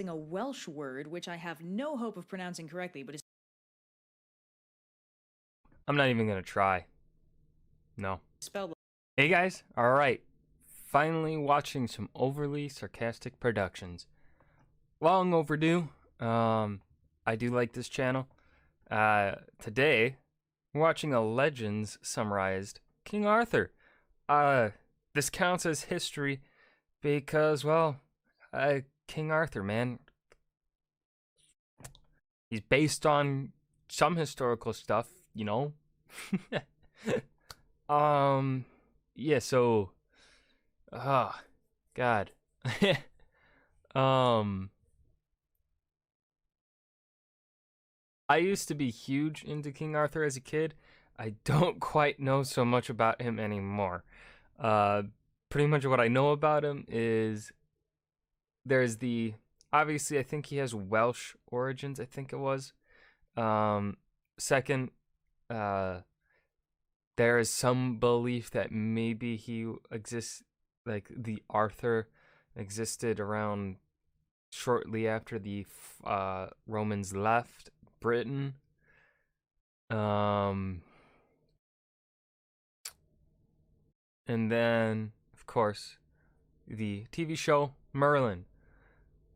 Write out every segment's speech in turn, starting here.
a Welsh word, which I have no hope of pronouncing correctly, but is I'm not even gonna try. No. spelled. Hey guys, alright. Finally watching some overly sarcastic productions. Long overdue. I do like this channel. Today, we're watching a Legends summarized King Arthur. This counts as history because, well, King Arthur, man. He's based on some historical stuff, you know. Yeah, so God. um I used to be huge into King Arthur as a kid. I don't quite know so much about him anymore. Uh Pretty much what I know about him is there's the obviously I think he has Welsh origins, I think it was. Second, uh there is some belief that maybe he exists, like the Arthur existed around shortly after the Romans left Britain. And then, of course, the TV show Merlin,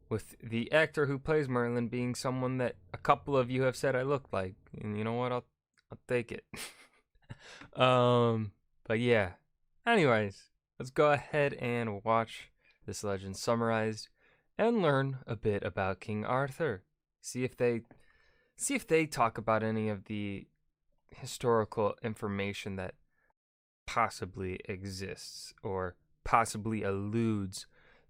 with the actor who plays Merlin being someone that a couple of you have said I look like, and you know what? I'll take it. But yeah. Anyways, let's go ahead and watch this legend summarized and learn a bit about King Arthur. See if they talk about any of the historical information that possibly exists or possibly alludes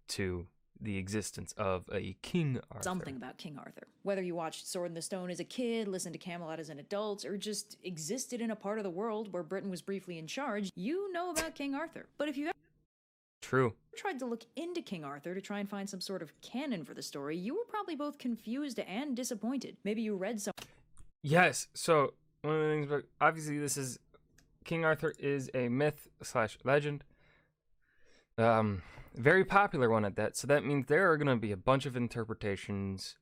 to the existence of a King Arthur. Something about King Arthur. Whether you watched Sword in the Stone as a kid, listened to Camelot as an adult, or just existed in a part of the world where Britain was briefly in charge, you know about King Arthur. But if you True. tried to look into King Arthur to try and find some sort of canon for the story, you were probably both confused and disappointed. Maybe you read some. Yes, so one of the things, but obviously this is King Arthur is a myth / legend. Very popular one at that. So that means there are gonna be a bunch of interpretations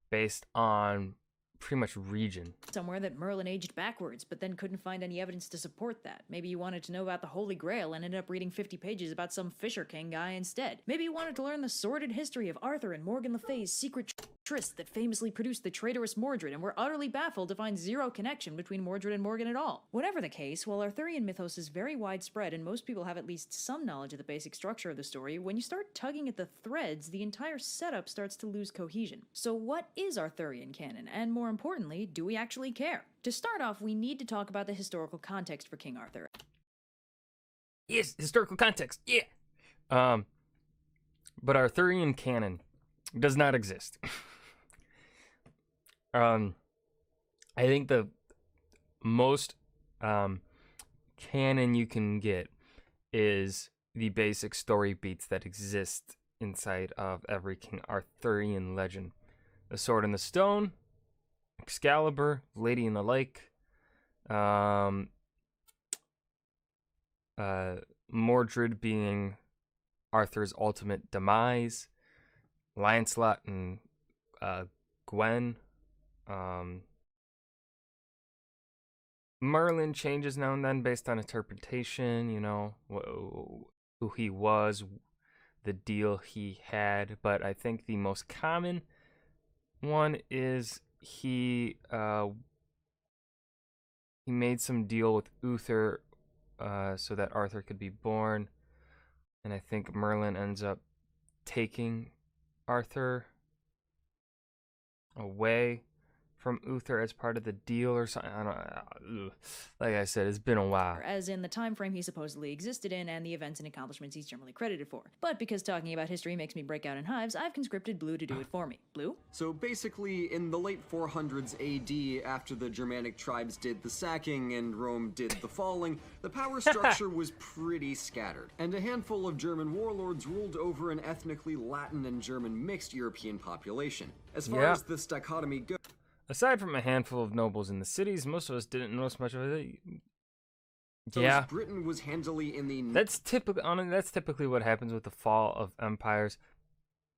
based on pretty much region. Somewhere that Merlin aged backwards, but then couldn't find any evidence to support that. Maybe you wanted to know about the Holy Grail and ended up reading 50 pages about some Fisher King guy instead. Maybe you wanted to learn the sordid history of Arthur and Morgan Le Fay's secret tryst that famously produced the traitorous Mordred, and were utterly baffled to find zero connection between Mordred and Morgan at all. Whatever the case, while Arthurian mythos is very widespread and most people have at least some knowledge of the basic structure of the story, when you start tugging at the threads, the entire setup starts to lose cohesion. So what is Arthurian canon? And more importantly, do we actually care? To start off, we need to talk about the historical context for King Arthur. Yes, historical context. Yeah. But Arthurian canon does not exist. I think the most canon you can get is the basic story beats that exist inside of every King Arthurian legend. The Sword in the Stone, Excalibur, Lady in the Lake, Mordred being Arthur's ultimate demise, Lancelot and Gwen. Merlin changes now and then based on interpretation, you know, who he was, the deal he had. But I think the most common one is he made some deal with Uther so that Arthur could be born. And I think Merlin ends up taking Arthur away from Uther as part of the deal or something. I don't know. Like I said, it's been a while. As in the time frame he supposedly existed in and the events and accomplishments he's generally credited for. But because talking about history makes me break out in hives, I've conscripted Blue to do it for me. Blue? So basically, in the late 400s AD, after the Germanic tribes did the sacking and Rome did the falling, the power structure was pretty scattered, and a handful of German warlords ruled over an ethnically Latin and German mixed European population. As far as this dichotomy goes, aside from a handful of nobles in the cities, most of us didn't notice much of it. Britain was handily in the... That's typically what happens with the fall of empires.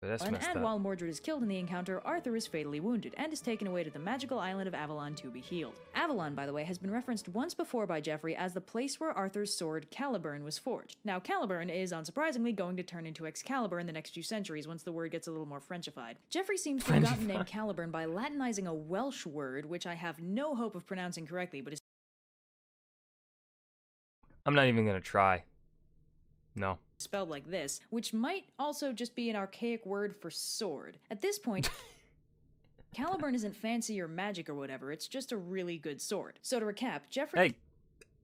But that's And messed up. while Mordred is killed in the encounter, Arthur is fatally wounded and is taken away to the magical island of Avalon to be healed. Avalon, by the way, has been referenced once before by Geoffrey as the place where Arthur's sword Caliburn was forged. Now, Caliburn is, unsurprisingly, going to turn into Excalibur in the next few centuries once the word gets a little more Frenchified. Geoffrey seems to have gotten the name Caliburn by Latinizing a Welsh word, which I have no hope of pronouncing correctly, but is I'm not even gonna try. No. spelled like this, which might also just be an archaic word for sword. At this point, Caliburn isn't fancy or magic or whatever, it's just a really good sword. So to recap, Geoffrey Hey,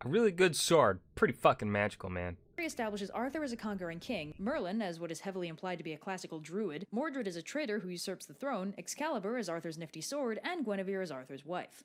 a really good sword. Pretty fucking magical, man. establishes Arthur as a conquering king, Merlin as what is heavily implied to be a classical druid, Mordred as a traitor who usurps the throne, Excalibur as Arthur's nifty sword, and Guinevere as Arthur's wife.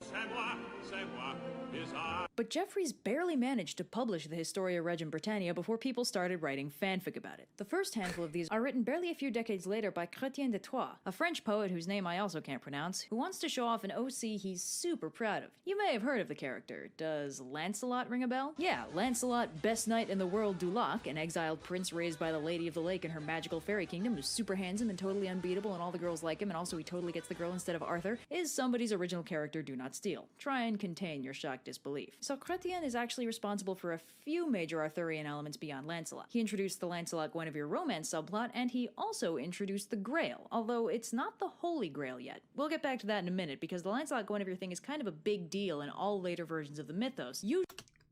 But Geoffrey's barely managed to publish the Historia Regum Britannia before people started writing fanfic about it. The first handful of these are written barely a few decades later by Chrétien de Troyes, a French poet whose name I also can't pronounce, who wants to show off an OC he's super proud of. You may have heard of the character. Does Lancelot ring a bell? Yeah, Lancelot, best knight in the world du Lac, an exiled prince raised by the Lady of the Lake in her magical fairy kingdom, who's super handsome and totally unbeatable and all the girls like him, and also he totally gets the girl instead of Arthur, is somebody's original character Do Not Steal. Try and contain your shocked disbelief. So Chrétien is actually responsible for a few major Arthurian elements beyond Lancelot. He introduced the Lancelot-Guinevere romance subplot, and he also introduced the Grail, although it's not the Holy Grail yet. We'll get back to that in a minute, because the Lancelot-Guinevere thing is kind of a big deal in all later versions of the mythos.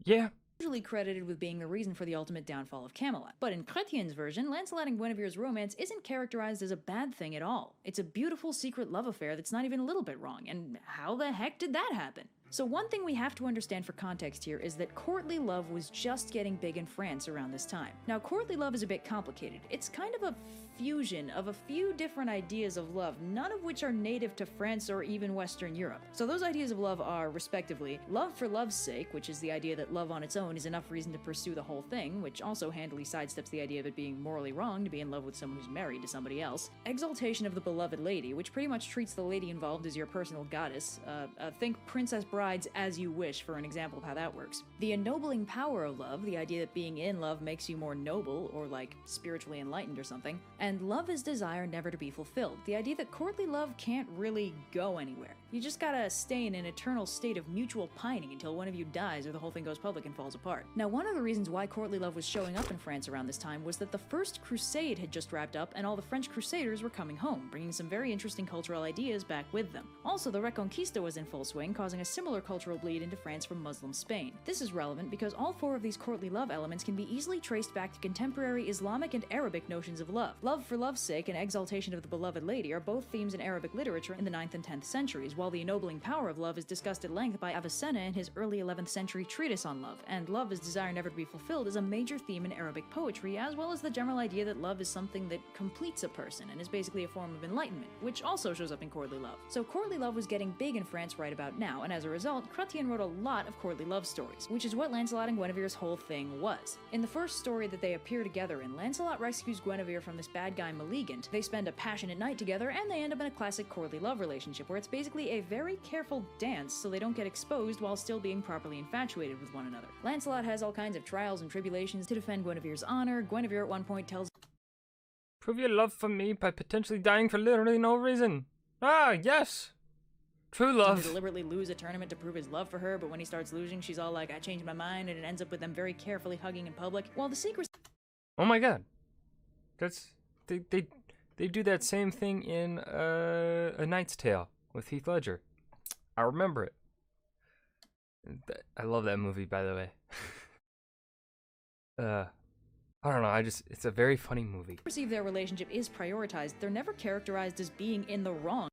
Yeah. Usually credited with being the reason for the ultimate downfall of Camelot. But in Chrétien's version, Lancelot and Guinevere's romance isn't characterized as a bad thing at all. It's a beautiful secret love affair that's not even a little bit wrong, and how the heck did that happen? So one thing we have to understand for context here is that courtly love was just getting big in France around this time. Now, courtly love is a bit complicated. It's kind of a fusion of a few different ideas of love, none of which are native to France or even Western Europe. So those ideas of love are, respectively, love for love's sake, which is the idea that love on its own is enough reason to pursue the whole thing, which also handily sidesteps the idea of it being morally wrong to be in love with someone who's married to somebody else. Exaltation of the beloved lady, which pretty much treats the lady involved as your personal goddess. Think Princess Brides As You Wish for an example of how that works. The ennobling power of love, the idea that being in love makes you more noble, or like spiritually enlightened or something. And love is desire never to be fulfilled, the idea that courtly love can't really go anywhere. You just gotta stay in an eternal state of mutual pining until one of you dies or the whole thing goes public and falls apart. Now, one of the reasons why courtly love was showing up in France around this time was that the First Crusade had just wrapped up and all the French Crusaders were coming home, bringing some very interesting cultural ideas back with them. Also, the Reconquista was in full swing, causing a similar cultural bleed into France from Muslim Spain. This is relevant because all four of these courtly love elements can be easily traced back to contemporary Islamic and Arabic notions of love. Love for love's sake and exaltation of the beloved lady are both themes in Arabic literature in the 9th and 10th centuries, while the ennobling power of love is discussed at length by Avicenna in his early 11th century treatise on love, and love as desire never to be fulfilled is a major theme in Arabic poetry, as well as the general idea that love is something that completes a person and is basically a form of enlightenment, which also shows up in courtly love. So courtly love was getting big in France right about now, and as a result, Chrétien wrote a lot of courtly love stories, which is what Lancelot and Guinevere's whole thing was. In the first story that they appear together in, Lancelot rescues Guinevere from this bad guy Maleagant. They spend a passionate night together, and they end up in a classic courtly love relationship where it's basically a very careful dance so they don't get exposed while still being properly infatuated with one another. Lancelot has all kinds of trials and tribulations to defend Guinevere's honor. Guinevere at one point tells Prove your love for me by potentially dying for literally no reason. Ah, yes. True him love. to deliberately lose a tournament to prove his love for her, but when he starts losing, she's all like, I changed my mind, and it ends up with them very carefully hugging in public. While the secrecy Oh my god. That's they do that same thing in A Knight's Tale with Heath Ledger. I remember it. I love that movie, by the way. I don't know, it's a very funny movie. their relationship is prioritized, they're never characterized as being in the wrong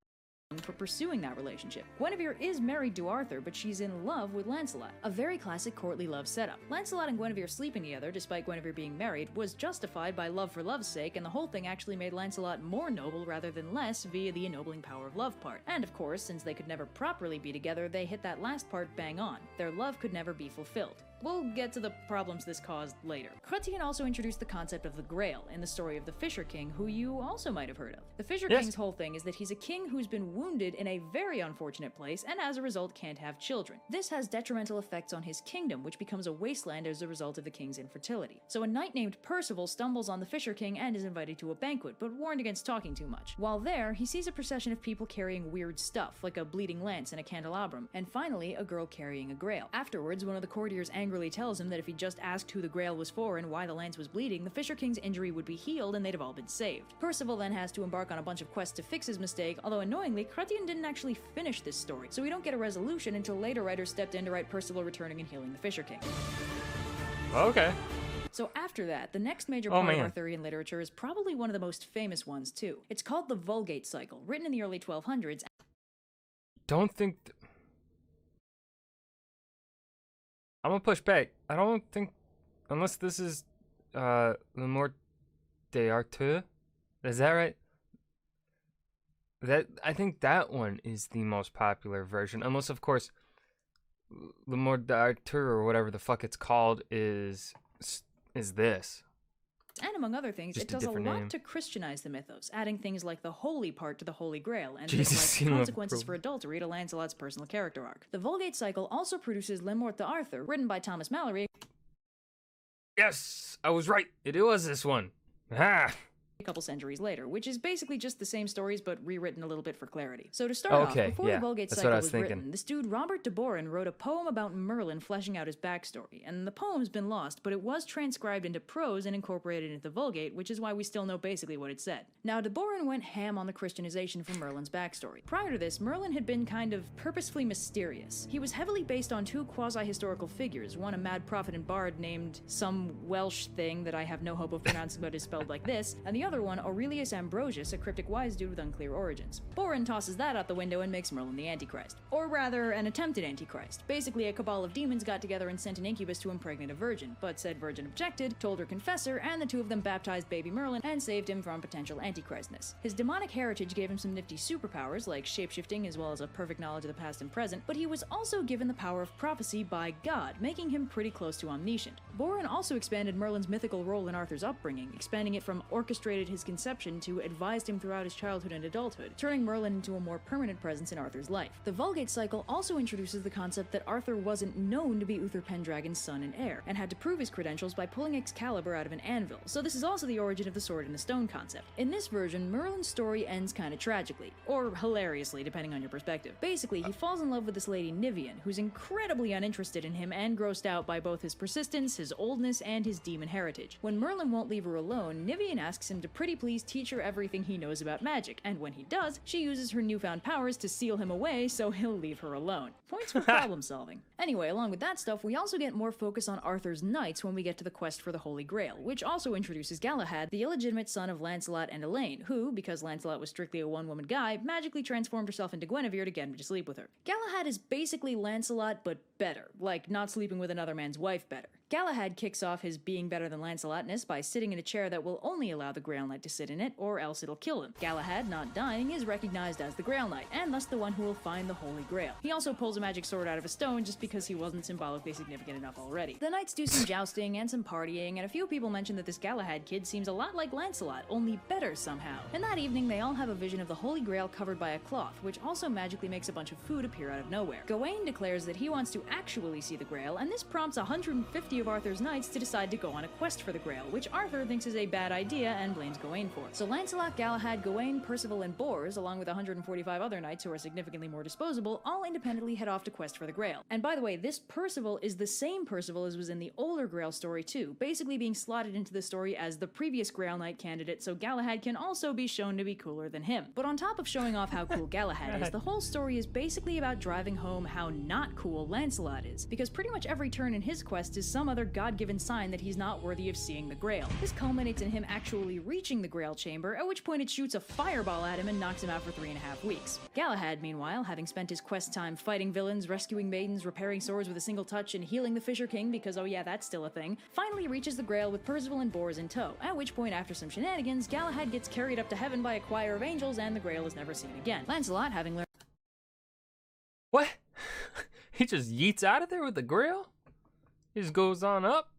for pursuing that relationship. Guinevere is married to Arthur, but she's in love with Lancelot. A very classic courtly love setup. Lancelot and Guinevere sleeping together, despite Guinevere being married, was justified by love for love's sake, and the whole thing actually made Lancelot more noble rather than less via the ennobling power of love part. And of course, since they could never properly be together, they hit that last part bang on. Their love could never be fulfilled. We'll get to the problems this caused later. Chrétien also introduced the concept of the Grail in the story of the Fisher King, who you also might have heard of. The Fisher King's whole thing is that he's a king who's been wounded in a very unfortunate place and as a result can't have children. This has detrimental effects on his kingdom, which becomes a wasteland as a result of the king's infertility. So a knight named Percival stumbles on the Fisher King and is invited to a banquet, but warned against talking too much. While there, he sees a procession of people carrying weird stuff, like a bleeding lance and a candelabrum, and finally, a girl carrying a grail. Afterwards, one of the courtiers angrily tells him that if he just asked who the grail was for and why the lance was bleeding, the Fisher King's injury would be healed and they'd have all been saved. Percival then has to embark on a bunch of quests to fix his mistake, although annoyingly, Chrétien didn't actually finish this story, so we don't get a resolution until later writers stepped in to write Percival returning and healing the Fisher King. Okay. So after that, the next major part of Arthurian literature is probably one of the most famous ones too. It's called the Vulgate Cycle, written in the early 1200s. Don't think... I'm gonna push back. I don't think... Unless this is, Le Mort d'Arthur? Is that right? I think that one is the most popular version. Unless, of course, Le Mort d'Arthur, or whatever the fuck it's called, is this. And among other things, Just it does a lot name. to Christianize the mythos, adding things like the holy part to the Holy Grail, and Jesus, things like consequences for adultery to Lancelot's personal character arc. The Vulgate Cycle also produces Le Mort d'Arthur, written by Thomas Malory, Yes! I was right! It was this one! Ah! a couple centuries later, which is basically just the same stories but rewritten a little bit for clarity. So to start off, before the Vulgate Cycle was written, this dude Robert de Boron wrote a poem about Merlin fleshing out his backstory, and the poem's been lost, but it was transcribed into prose and incorporated into the Vulgate, which is why we still know basically what it said. Now, de Boron went ham on the Christianization for Merlin's backstory. Prior to this, Merlin had been kind of purposefully mysterious. He was heavily based on two quasi-historical figures, one a mad prophet and bard named some Welsh thing that I have no hope of pronouncing but is spelled like this, and the other one, Aurelius Ambrosius, a cryptic wise dude with unclear origins. Boron tosses that out the window and makes Merlin the Antichrist. Or rather, an attempted Antichrist. Basically, a cabal of demons got together and sent an incubus to impregnate a virgin, but said virgin objected, told her confessor, and the two of them baptized baby Merlin and saved him from potential Antichristness. His demonic heritage gave him some nifty superpowers, like shapeshifting as well as a perfect knowledge of the past and present, but he was also given the power of prophecy by God, making him pretty close to omniscient. Boron also expanded Merlin's mythical role in Arthur's upbringing, expanding it from orchestrated his conception to advised him throughout his childhood and adulthood, turning Merlin into a more permanent presence in Arthur's life. The Vulgate Cycle also introduces the concept that Arthur wasn't known to be Uther Pendragon's son and heir, and had to prove his credentials by pulling Excalibur out of an anvil, so this is also the origin of the sword and the stone concept. In this version, Merlin's story ends kinda tragically, or hilariously, depending on your perspective. Basically, he falls in love with this lady Nivian, who's incredibly uninterested in him and grossed out by both his persistence, his oldness, and his demon heritage. When Merlin won't leave her alone, Nivian asks him to pretty please teach her everything he knows about magic, and when he does, she uses her newfound powers to seal him away so he'll leave her alone. Points for problem solving. Anyway, along with that stuff, we also get more focus on Arthur's knights when we get to the quest for the Holy Grail, which also introduces Galahad, the illegitimate son of Lancelot and Elaine, who, because Lancelot was strictly a one-woman guy, magically transformed herself into Guinevere to get him to sleep with her. Galahad is basically Lancelot, but better, like not sleeping with another man's wife better. Galahad kicks off his being better than Lancelotness by sitting in a chair that will only allow the Grail Knight to sit in it, or else it'll kill him. Galahad, not dying, is recognized as the Grail Knight, and thus the one who will find the Holy Grail. He also pulls a magic sword out of a stone just because he wasn't symbolically significant enough already. The knights do some jousting and some partying, and a few people mention that this Galahad kid seems a lot like Lancelot, only better somehow. And that evening, they all have a vision of the Holy Grail covered by a cloth, which also magically makes a bunch of food appear out of nowhere. Gawain declares that he wants to actually see the Grail, and this prompts 150 of Arthur's knights to decide to go on a quest for the Grail, which Arthur thinks is a bad idea and blames Gawain for. So Lancelot, Galahad, Gawain, Percival, and Bors, along with 145 other knights who are significantly more disposable, all independently head off to quest for the Grail. And by the way, this Percival is the same Percival as was in the older Grail story too, basically being slotted into the story as the previous Grail Knight candidate, so Galahad can also be shown to be cooler than him. But on top of showing off how cool Galahad is, the whole story is basically about driving home how not cool Lancelot is, because pretty much every turn in his quest is some other god-given sign that he's not worthy of seeing the Grail. This culminates in him actually reaching the Grail chamber, at which point it shoots a fireball at him and knocks him out for 3.5 weeks. Galahad, meanwhile, having spent his quest time fighting villains, rescuing maidens, repairing swords with a single touch, and healing the Fisher King, because oh yeah, that's still a thing, finally reaches the Grail with Percival and Bors in tow, at which point after some shenanigans, Galahad gets carried up to heaven by a choir of angels and the Grail is never seen again. Lancelot, having learned— What? He just yeets out of there with the Grail? He just goes on up.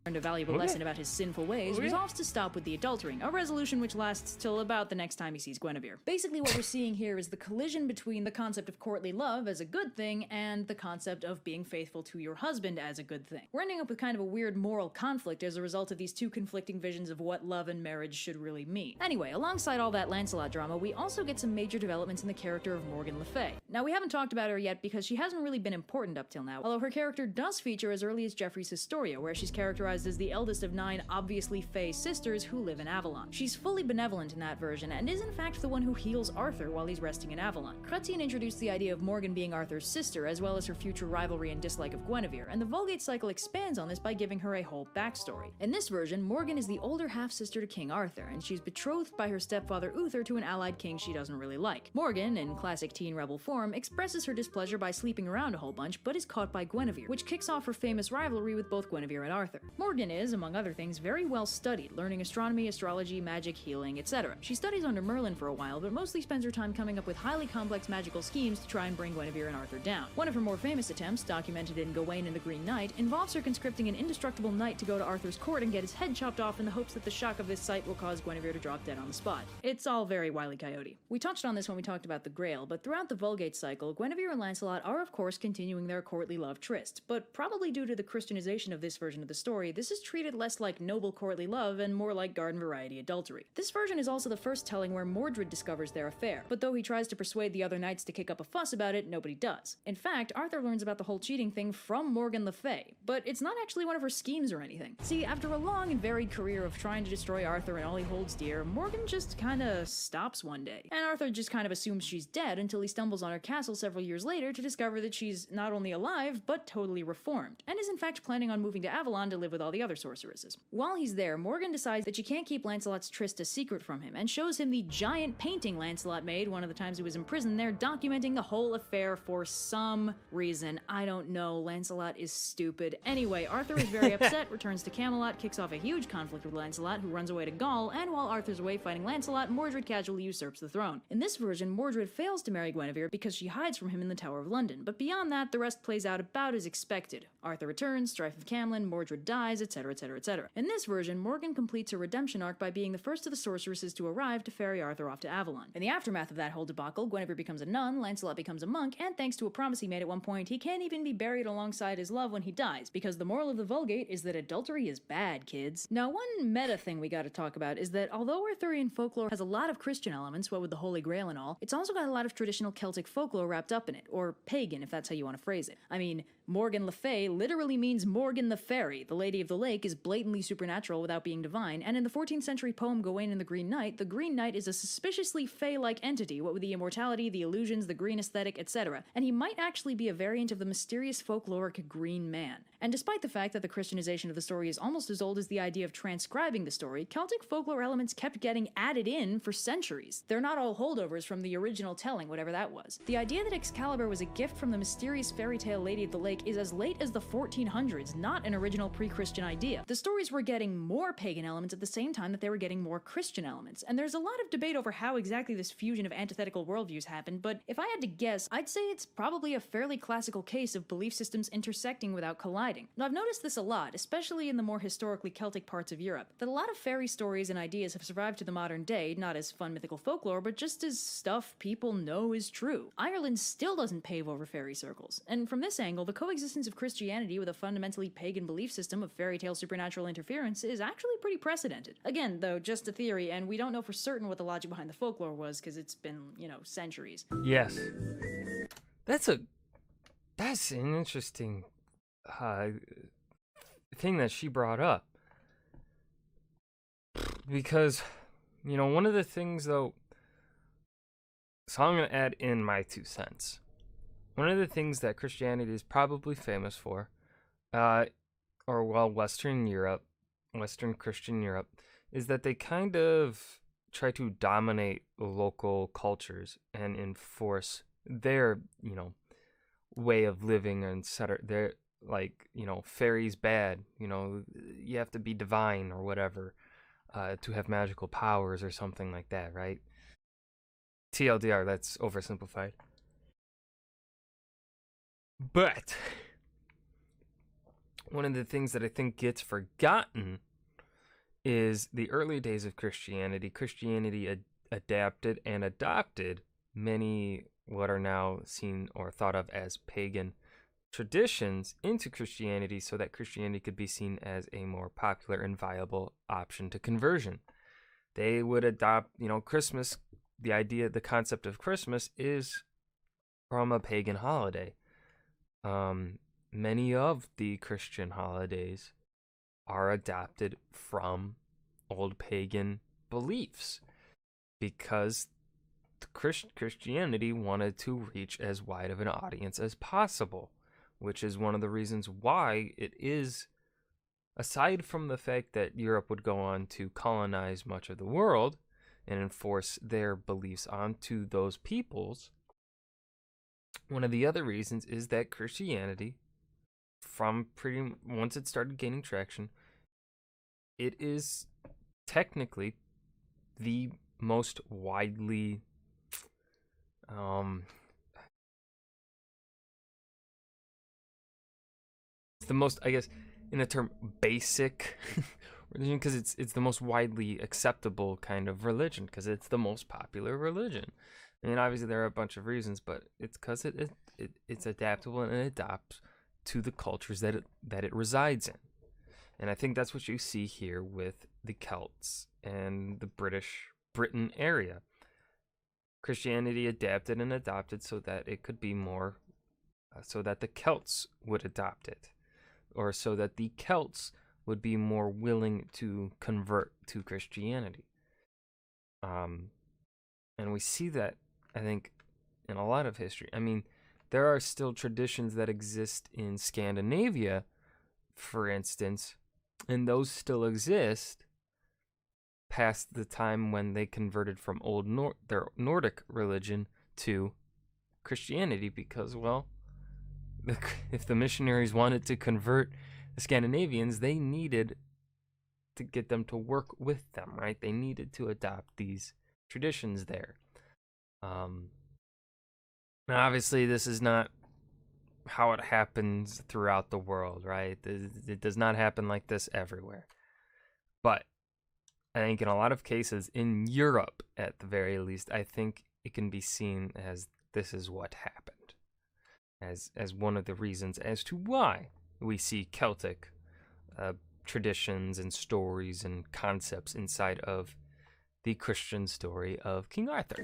Learned a valuable lesson about his sinful ways, resolves to stop with the adultering, a resolution which lasts till about the next time he sees Guinevere. Basically what we're seeing here is the collision between the concept of courtly love as a good thing and the concept of being faithful to your husband as a good thing. We're ending up with kind of a weird moral conflict as a result of these two conflicting visions of what love and marriage should really mean. Anyway, alongside all that Lancelot drama, we also get some major developments in the character of Morgan Le Fay. Now, we haven't talked about her yet because she hasn't really been important up till now, although her character does feature as early as Geoffrey's Historia, where she's characterized as the eldest of 9 obviously Fey sisters who live in Avalon. She's fully benevolent in that version, and is in fact the one who heals Arthur while he's resting in Avalon. Chrétien introduced the idea of Morgan being Arthur's sister, as well as her future rivalry and dislike of Guinevere, and the Vulgate cycle expands on this by giving her a whole backstory. In this version, Morgan is the older half-sister to King Arthur, and she's betrothed by her stepfather Uther to an allied king she doesn't really like. Morgan, in classic teen rebel form, expresses her displeasure by sleeping around a whole bunch, but is caught by Guinevere, which kicks off her famous rivalry with both Guinevere and Arthur. Morgan is, among other things, very well studied, learning astronomy, astrology, magic, healing, etc. She studies under Merlin for a while, but mostly spends her time coming up with highly complex magical schemes to try and bring Guinevere and Arthur down. One of her more famous attempts, documented in Gawain and the Green Knight, involves her conscripting an indestructible knight to go to Arthur's court and get his head chopped off in the hopes that the shock of this sight will cause Guinevere to drop dead on the spot. It's all very Wile E. Coyote. We touched on this when we talked about the Grail, but throughout the Vulgate cycle, Guinevere and Lancelot are of course continuing their courtly love tryst, but probably due to the Christianization of this version of the story, this is treated less like noble courtly love and more like garden variety adultery. This version is also the first telling where Mordred discovers their affair, but though he tries to persuade the other knights to kick up a fuss about it, nobody does. In fact, Arthur learns about the whole cheating thing from Morgan Le Fay, but it's not actually one of her schemes or anything. See, after a long and varied career of trying to destroy Arthur and all he holds dear, Morgan just kinda stops one day. And Arthur just kind of assumes she's dead until he stumbles on her castle several years later to discover that she's not only alive, but totally reformed, and is in fact planning on moving to Avalon to live with all the other sorceresses. While he's there, Morgan decides that she can't keep Lancelot's tryst a secret from him, and shows him the giant painting Lancelot made one of the times he was in prison there, documenting the whole affair for some reason. I don't know, Lancelot is stupid. Anyway, Arthur is very upset, returns to Camelot, kicks off a huge conflict with Lancelot, who runs away to Gaul, and while Arthur's away fighting Lancelot, Mordred casually usurps the throne. In this version, Mordred fails to marry Guinevere because she hides from him in the Tower of London, but beyond that, the rest plays out about as expected. Arthur returns, strife of Camlin, Mordred dies, etc, etc, etc. In this version, Morgan completes her redemption arc by being the first of the sorceresses to arrive to ferry Arthur off to Avalon. In the aftermath of that whole debacle, Guinevere becomes a nun, Lancelot becomes a monk, and thanks to a promise he made at one point, he can't even be buried alongside his love when he dies, because the moral of the Vulgate is that adultery is bad, kids. Now, one meta thing we gotta talk about is that although Arthurian folklore has a lot of Christian elements, what with the Holy Grail and all, it's also got a lot of traditional Celtic folklore wrapped up in it, or pagan if that's how you want to phrase it. I mean, Morgan Le Fay literally means Morgan the Fairy. The Lady of the Lake is blatantly supernatural without being divine, and in the 14th century poem Gawain and the Green Knight, the Green Knight is a suspiciously Fey-like entity, what with the immortality, the illusions, the green aesthetic, etc., and he might actually be a variant of the mysterious folkloric Green Man. And despite the fact that the Christianization of the story is almost as old as the idea of transcribing the story, Celtic folklore elements kept getting added in for centuries. They're not all holdovers from the original telling, whatever that was. The idea that Excalibur was a gift from the mysterious fairy tale Lady of the Lake is as late as the 1400s, not an original pre-Christian idea. The stories were getting more pagan elements at the same time that they were getting more Christian elements, and there's a lot of debate over how exactly this fusion of antithetical worldviews happened, but if I had to guess, I'd say it's probably a fairly classical case of belief systems intersecting without colliding. Now, I've noticed this a lot, especially in the more historically Celtic parts of Europe, that a lot of fairy stories and ideas have survived to the modern day, not as fun mythical folklore, but just as stuff people know is true. Ireland still doesn't pave over fairy circles, and from this angle, the coexistence of Christianity with a fundamentally pagan belief system of fairy tale supernatural interference is actually pretty precedented. Again, though, just a theory, and we don't know for certain what the logic behind the folklore was, because it's been, centuries. Yes. That's an interesting thing that she brought up. Because, one of the things, though, so I'm going to add in my 2 cents. One of the things that Christianity is probably famous for, Western Christian Europe, is that they kind of try to dominate local cultures and enforce their, way of living and their, fairies bad, you have to be divine or whatever, to have magical powers or something like that, right? TLDR, that's oversimplified. But one of the things that I think gets forgotten is the early days of Christianity. Christianity adapted and adopted many what are now seen or thought of as pagan traditions into Christianity so that Christianity could be seen as a more popular and viable option to conversion. They would adopt, Christmas, the concept of Christmas is from a pagan holiday. Many of the Christian holidays are adopted from old pagan beliefs because Christianity wanted to reach as wide of an audience as possible, which is one of the reasons why it is, aside from the fact that Europe would go on to colonize much of the world and enforce their beliefs onto those peoples, one of the other reasons is that Christianity, once it started gaining traction, it is technically the most widely it's the most, I guess, in a term, basic religion, because it's the most widely acceptable kind of religion, because it's the most popular religion. I mean, obviously there are a bunch of reasons, but it's because it's adaptable and it adapts to the cultures that it resides in. And I think that's what you see here with the Celts and the Britain area. Christianity adapted and adopted so that it could be more, so that the Celts would adopt it, or so that the Celts would be more willing to convert to Christianity. And we see that, I think, in a lot of history. I mean, there are still traditions that exist in Scandinavia, for instance, and those still exist past the time when they converted from their Nordic religion to Christianity, because, well, if the missionaries wanted to convert the Scandinavians, they needed to get them to work with them, right? They needed to adopt these traditions there. Now, obviously, this is not how it happens throughout the world, right? It does not happen like this everywhere. But I think in a lot of cases, in Europe at the very least, I think it can be seen as this is what happened, as one of the reasons as to why we see Celtic traditions and stories and concepts inside of the Christian story of King Arthur.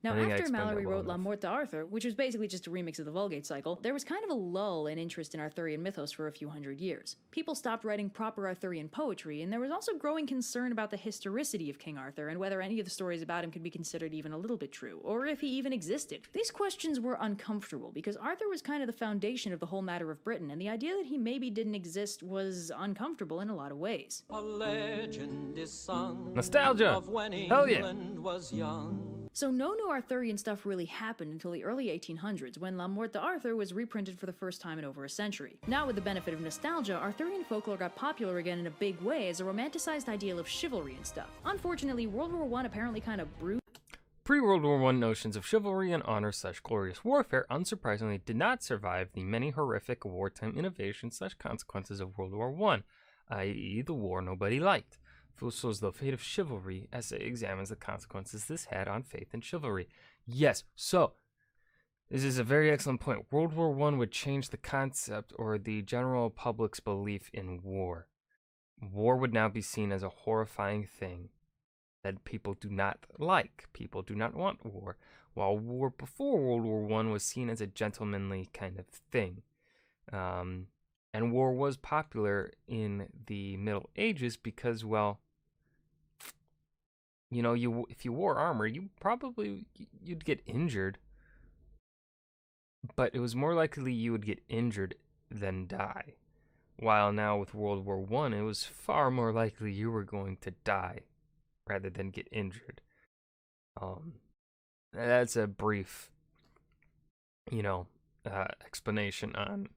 Now, after Mallory wrote La Morte d'Arthur, which was basically just a remix of the Vulgate cycle, there was kind of a lull in interest in Arthurian mythos for a few hundred years. People stopped writing proper Arthurian poetry, and there was also growing concern about the historicity of King Arthur and whether any of the stories about him could be considered even a little bit true, or if he even existed. These questions were uncomfortable because Arthur was kind of the foundation of the whole matter of Britain, and the idea that he maybe didn't exist was uncomfortable in a lot of ways. A legend is sung Nostalgia! of when Hell yeah. England was young. So no new Arthurian stuff really happened until the early 1800s, when La Morte d'Arthur was reprinted for the first time in over a century. Now, with the benefit of nostalgia, Arthurian folklore got popular again in a big way as a romanticized ideal of chivalry and stuff. Unfortunately, World War I apparently kind of brewed. Pre-World War I notions of chivalry and honor/glorious warfare, unsurprisingly, did not survive the many horrific wartime innovations/consequences of World War I, i.e. the war nobody liked. Fussel's The Fate of Chivalry essay examines the consequences this had on faith and chivalry. Yes, so, this is a very excellent point. World War I would change the concept or the general public's belief in war. War would now be seen as a horrifying thing that people do not like. People do not want war. While war before World War I was seen as a gentlemanly kind of thing. And war was popular in the Middle Ages because, well, if you wore armor, you'd get injured. But it was more likely you would get injured than die. While now with World War I, it was far more likely you were going to die rather than get injured. That's a brief, explanation on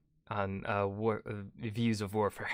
views of warfare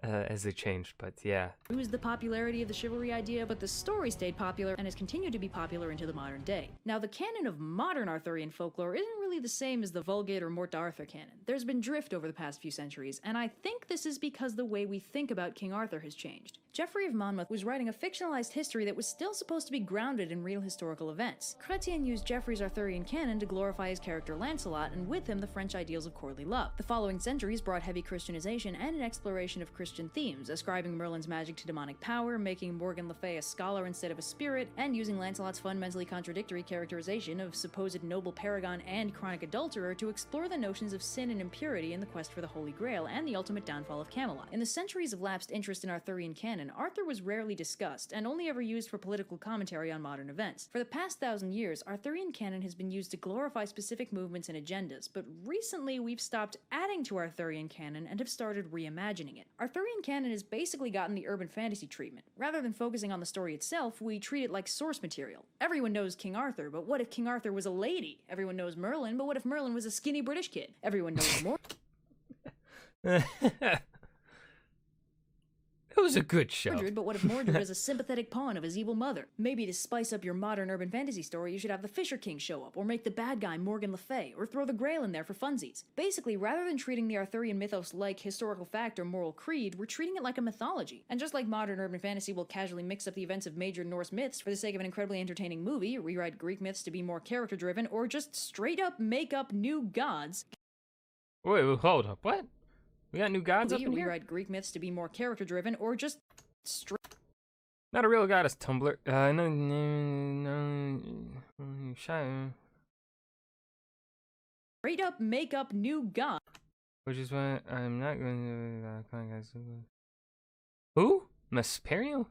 as they changed, but yeah. It was the popularity of the chivalry idea, but the story stayed popular and has continued to be popular into the modern day. Now, the canon of modern Arthurian folklore isn't really really the same as the Vulgate or Morte d'Arthur canon. There's been drift over the past few centuries, and I think this is because the way we think about King Arthur has changed. Geoffrey of Monmouth was writing a fictionalized history that was still supposed to be grounded in real historical events. Chrétien used Geoffrey's Arthurian canon to glorify his character Lancelot, and with him the French ideals of courtly love. The following centuries brought heavy Christianization and an exploration of Christian themes, ascribing Merlin's magic to demonic power, making Morgan Le Fay a scholar instead of a spirit, and using Lancelot's fundamentally contradictory characterization of supposed noble paragon and chronic adulterer to explore the notions of sin and impurity in the quest for the Holy Grail and the ultimate downfall of Camelot. In the centuries of lapsed interest in Arthurian canon, Arthur was rarely discussed, and only ever used for political commentary on modern events. For the past 1,000 years, Arthurian canon has been used to glorify specific movements and agendas, but recently we've stopped adding to Arthurian canon and have started reimagining it. Arthurian canon has basically gotten the urban fantasy treatment. Rather than focusing on the story itself, we treat it like source material. Everyone knows King Arthur, but what if King Arthur was a lady? Everyone knows Merlin, but what if Merlin was a skinny British kid? Everyone knows more. It was a good show. Mordred, but what if Mordred is a sympathetic pawn of his evil mother? Maybe to spice up your modern urban fantasy story, you should have the Fisher King show up, or make the bad guy Morgan Le Fay, or throw the Grail in there for funsies. Basically, rather than treating the Arthurian mythos like historical fact or moral creed, we're treating it like a mythology. And just like modern urban fantasy will casually mix up the events of major Norse myths for the sake of an incredibly entertaining movie, rewrite Greek myths to be more character-driven, or just straight up make up new gods. Wait, hold up. What? We got new gods up in here? Rewrite Greek myths to be more character-driven, or just straight. Not a real goddess, Tumblr. Straight up make up new gods. Which is why I'm not going to. Who? Masperio?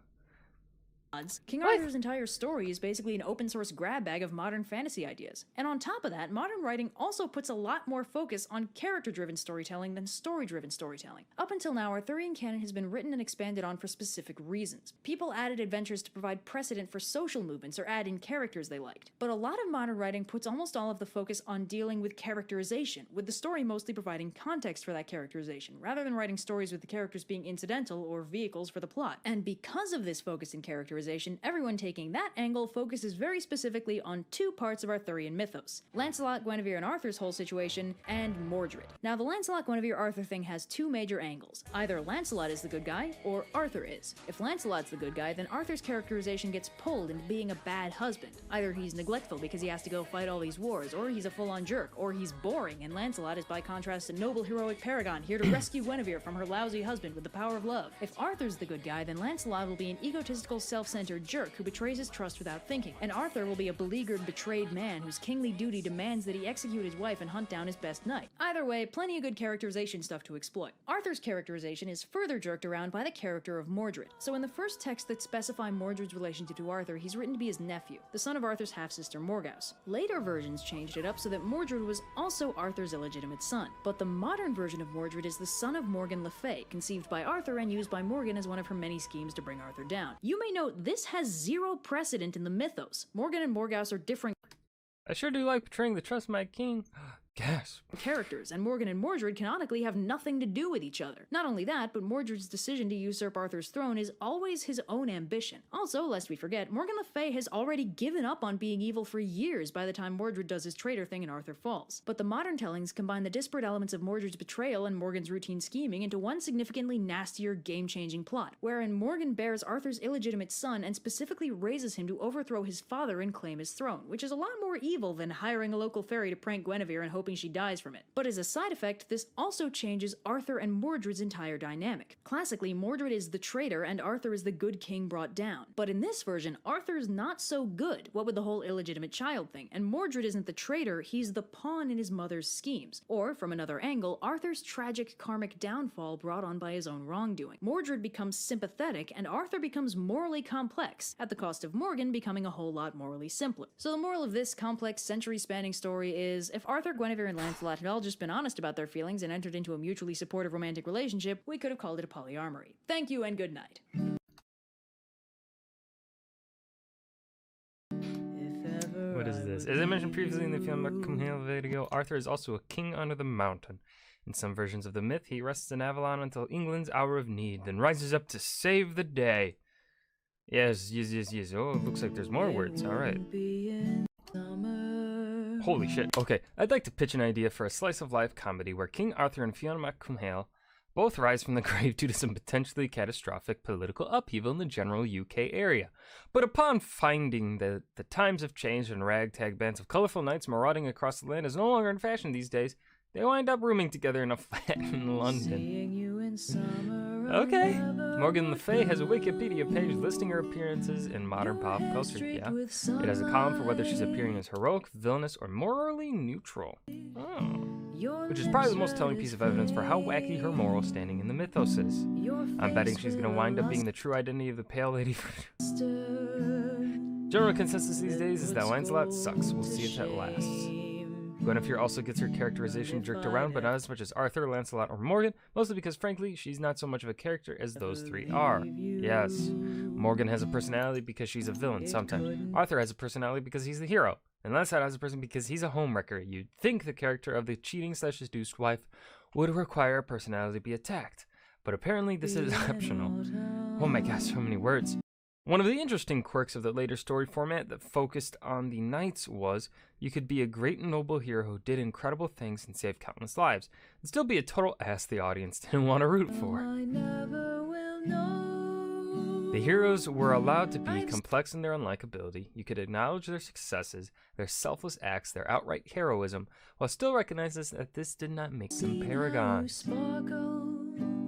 King Arthur's entire story is basically an open source grab bag of modern fantasy ideas. And on top of that, modern writing also puts a lot more focus on character-driven storytelling than story-driven storytelling. Up until now, Arthurian canon has been written and expanded on for specific reasons. People added adventures to provide precedent for social movements or add in characters they liked. But a lot of modern writing puts almost all of the focus on dealing with characterization, with the story mostly providing context for that characterization, rather than writing stories with the characters being incidental or vehicles for the plot. And because of this focus in characterization, everyone taking that angle focuses very specifically on two parts of Arthurian mythos: Lancelot, Guinevere, and Arthur's whole situation, and Mordred. Now, the Lancelot, Guinevere, Arthur thing has two major angles. Either Lancelot is the good guy, or Arthur is. If Lancelot's the good guy, then Arthur's characterization gets pulled into being a bad husband. Either he's neglectful because he has to go fight all these wars, or he's a full-on jerk, or he's boring, and Lancelot is by contrast a noble, heroic paragon here to rescue Guinevere from her lousy husband with the power of love. If Arthur's the good guy, then Lancelot will be an egotistical, self-centered jerk who betrays his trust without thinking, and Arthur will be a beleaguered, betrayed man whose kingly duty demands that he execute his wife and hunt down his best knight. Either way, plenty of good characterization stuff to exploit. Arthur's characterization is further jerked around by the character of Mordred. So in the first texts that specify Mordred's relationship to Arthur, he's written to be his nephew, the son of Arthur's half-sister Morgause. Later versions changed it up so that Mordred was also Arthur's illegitimate son, but the modern version of Mordred is the son of Morgan Le Fay, conceived by Arthur and used by Morgan as one of her many schemes to bring Arthur down. You may note this has zero precedent in the mythos. Morgan and Morgause are different I sure do like betraying the trust of my king. Gasp. Characters, and Morgan and Mordred canonically have nothing to do with each other. Not only that, but Mordred's decision to usurp Arthur's throne is always his own ambition. Also, lest we forget, Morgan Le Fay has already given up on being evil for years by the time Mordred does his traitor thing and Arthur falls. But the modern tellings combine the disparate elements of Mordred's betrayal and Morgan's routine scheming into one significantly nastier, game-changing plot, wherein Morgan bears Arthur's illegitimate son and specifically raises him to overthrow his father and claim his throne, which is a lot more evil than hiring a local fairy to prank Guinevere and hoping she dies from it. But as a side effect, this also changes Arthur and Mordred's entire dynamic. Classically, Mordred is the traitor and Arthur is the good king brought down. But in this version, Arthur's not so good, what with the whole illegitimate child thing, and Mordred isn't the traitor, he's the pawn in his mother's schemes. Or, from another angle, Arthur's tragic karmic downfall brought on by his own wrongdoing. Mordred becomes sympathetic and Arthur becomes morally complex, at the cost of Morgan becoming a whole lot morally simpler. So the moral of this complex, century-spanning story is, if Arthur, Guinevere, and Lancelot had all just been honest about their feelings and entered into a mutually supportive romantic relationship, we could have called it a polyamory. Thank you and good night. What is this? As I mentioned previously in the film video, Arthur is also a king under the mountain. In some versions of the myth, he rests in Avalon until England's hour of need, then rises up to save the day. Yes. Oh, it looks like there's more words. All right. Holy shit. Okay, I'd like to pitch an idea for a slice of life comedy where King Arthur and Fiona MacCumhaill both rise from the grave due to some potentially catastrophic political upheaval in the general UK area. But upon finding that the times have changed and ragtag bands of colorful knights marauding across the land is no longer in fashion these days, they wind up rooming together in a flat in London. Okay. Morgan Le Fay has a Wikipedia page listing her appearances in modern pop culture. Yeah. It has a column for whether she's appearing as heroic, villainous, or morally neutral. Oh. Which is probably the most telling piece of evidence for how wacky her moral standing in the mythos is. I'm betting she's going to wind up being the true identity of the Pale Lady. General consensus these days is that Lancelot sucks. We'll see if that lasts. Guinevere also gets her characterization jerked around, but not as much as Arthur, Lancelot, or Morgan, mostly because, frankly, she's not so much of a character as those three are. Yes, Morgan has a personality because she's a villain sometimes. Arthur has a personality because he's the hero. And Lancelot has a person because he's a homewrecker. You'd think the character of the cheating/seduced wife would require a personality to be attacked, but apparently this is optional. Oh my gosh, so many words. One of the interesting quirks of the later story format that focused on the knights was you could be a great and noble hero who did incredible things and saved countless lives, and still be a total ass the audience didn't want to root for. The heroes were allowed to be complex in their unlikability. You could acknowledge their successes, their selfless acts, their outright heroism, while still recognizing that this did not make them paragons.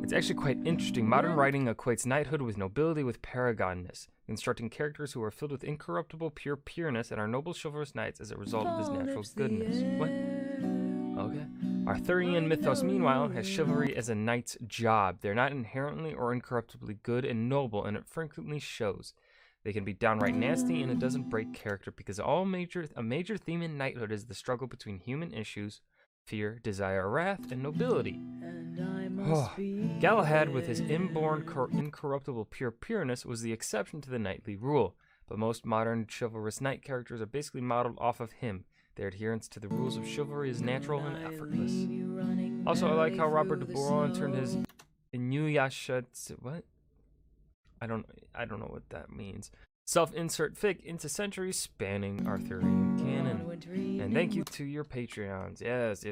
It's actually quite interesting. Modern writing equates knighthood with nobility with paragonness, constructing characters who are filled with incorruptible pureness and are noble chivalrous knights as a result of his natural goodness. What? Okay. Arthurian mythos, meanwhile, has chivalry as a knight's job. They're not inherently or incorruptibly good and noble, and it frequently shows. They can be downright nasty, and it doesn't break character because a major theme in knighthood is the struggle between human issues, fear, desire, wrath, and nobility. Oh. Galahad, with his inborn incorruptible pureness, was the exception to the knightly rule, but most modern chivalrous knight characters are basically modeled off of him. Their adherence to the rules of chivalry is natural and effortless. Also, I like how Robert de Boron turned his Inuyasha... What? I don't know what that means. Self-insert fic into centuries-spanning Arthurian canon. And thank you to your Patreons. Yes.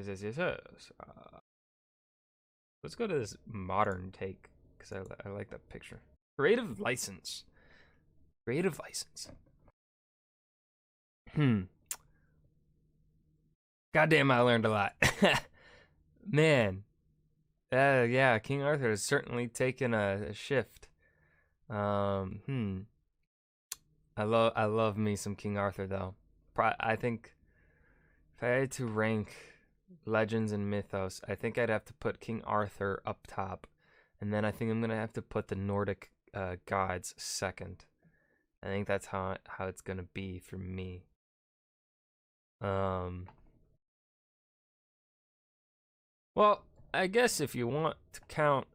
Let's go to this modern take, because I like that picture. Creative license. Goddamn, I learned a lot. Man. Yeah, King Arthur has certainly taken a shift. I love me some King Arthur, though. I think if I had to rank legends and mythos, I think I'd have to put King Arthur up top, and then I think I'm gonna have to put the Nordic gods second. I think that's how it's gonna be for me. Well, I guess if you want to count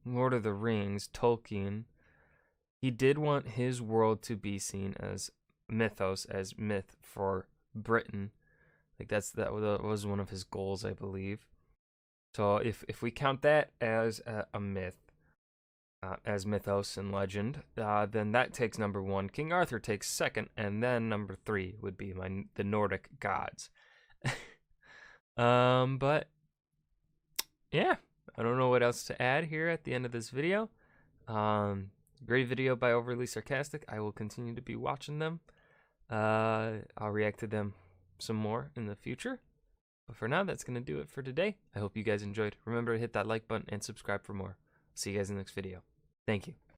Lord of the Rings, Tolkien, he did want his world to be seen as mythos, as myth for Britain. Like that was one of his goals, I believe. So if we count that as a myth, as mythos and legend, then that takes number one. King Arthur takes second, and then number three would be the Nordic gods. But yeah, I don't know what else to add here at the end of this video. Great video by Overly Sarcastic. I will continue to be watching them. I'll react to them some more in the future. But for now, that's going to do it for today. I hope you guys enjoyed. Remember to hit that like button and subscribe for more. See you guys in the next video. Thank you.